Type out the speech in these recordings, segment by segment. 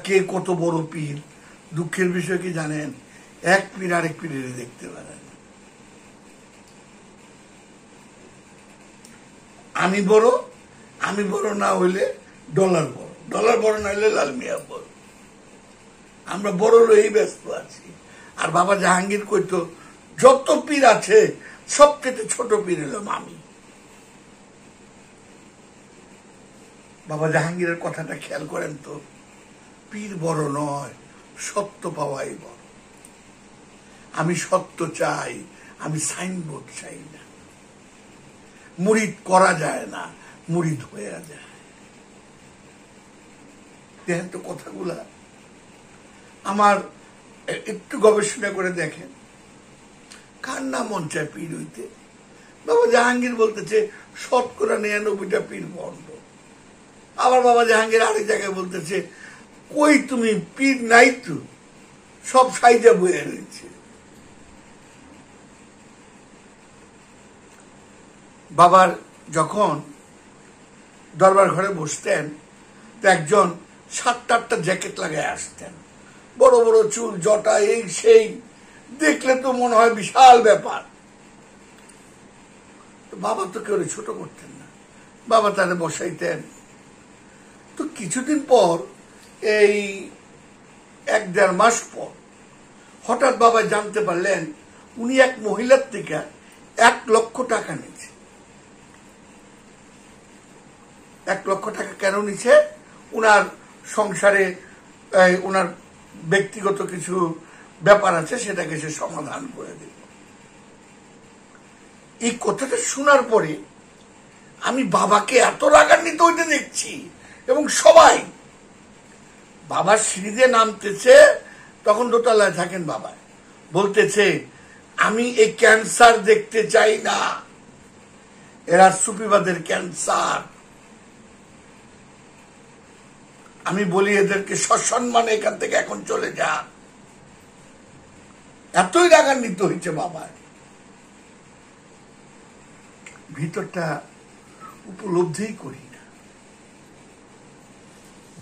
কে কত বড় পীর, দুঃখের বিষয় কি জানেন? এক পীর আরেক পীরের দেখতে পারেন। আমি বড় না হইলে ডলার বড়, ডলার বড় না হইলে লাল মিয়া বড়। আমরা বড় লই ব্যস্ত আছি। আর বাবা জাহাঙ্গীর কইতো যত পীর আছে সবচেয়ে ছোট পীর হলাম আমি। বাবা জাহাঙ্গীরের কথাটা খেয়াল করেন তো, পীর বড় নয়, সত্য পাওয়াই বড়। আমি সত্য চাই, আমি সাইনবোর্ড চাই না। মুরিদ করা যায় না, মুরিদ হয়ে যায়। দেখেন তো কথাগুলা, আমার একটু গবেষণা করে দেখেন, কার না মন চায় পীর হইতে? বাবা জাহাঙ্গীর বলতেছে 99% পীর বন্ধ। আবার বাবা জাহাঙ্গীর আরেক জায়গায় বলতেছে কই তুমি পীর নাই তো, সব সাইজা বয়ে রয়েছে। বাবার যখন দরবার ঘরে বসতেন তো একজন 7-8টা জ্যাকেট লাগায় আসতেন, বড় বড় চুল, জটা, এই সেই, দেখলে তো মনে হয় বিশাল ব্যাপার। বাবা তো কেউ ছোট করতেন না, বাবা তারে বসাইতেন। তো কিছুদিন পর, এই 1-1.5 মাস পর হঠাৎ বাবা জানতে পারলেন উনি এক মহিলার থেকে 1 লক্ষ টাকা নিচ্ছে। 1 লক্ষ টাকা কেন নিচ্ছে? উনার সংসারে উনার ব্যক্তিগত কিছু ব্যাপার আছে, সেটাকে সে সমাধান করে দিল। এই কথাটা শোনার পরে আমি বাবাকে এত রাগান্বিত হইতে দেখছি, এবং সবাই বাবার সিঁড়িতে নামতেছে, তখন দোতলায় থাকেন বাবা, বলতেছে আমি এই ক্যান্সার দেখতে চাই না, এরা সুফিবাদের ক্যান্সার। আমি বলি এদেরকে সসম্মানে এখান থেকে এখন চলে যা। এতই রাগান্বিত হয়েছে বাবা। ভিতরটা উপলব্ধিই করি না,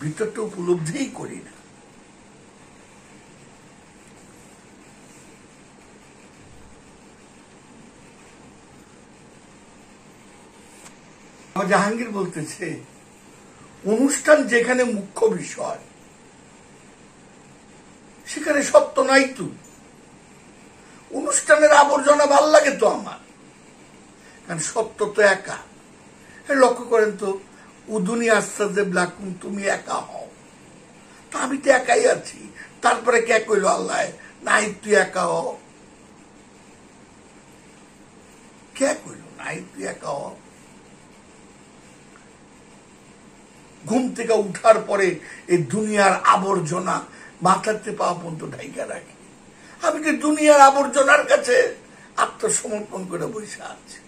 ভিতরটা উপলব্ধিই করি না। জাহাঙ্গীর বলতেছে অনুষ্ঠান যেখানে মুখ্য বিষয়, সেখানে সত্য নাই তো। অনুষ্ঠানের আবর্জনা ভাল লাগে তো আমার, কারণ সত্য তো একা। লক্ষ্য করেন তো, উদুনি আস্তাজে ব্লাকুম, তুমি একা হও। তা আমি তো একাই আছি, তারপরে কে কইল আল্লাহ নাই তুই একা হও? কে কইল নাই তুই একা হও? ঘুম থেকে উঠার পরে এই দুনিয়ার আবর্জনা মাথাতে পাওয়া পর্যন্ত ঢাইকা রাখি। আমি কি দুনিয়ার আবর্জনার কাছে আত্মসমর্পণ করে বসে আছি?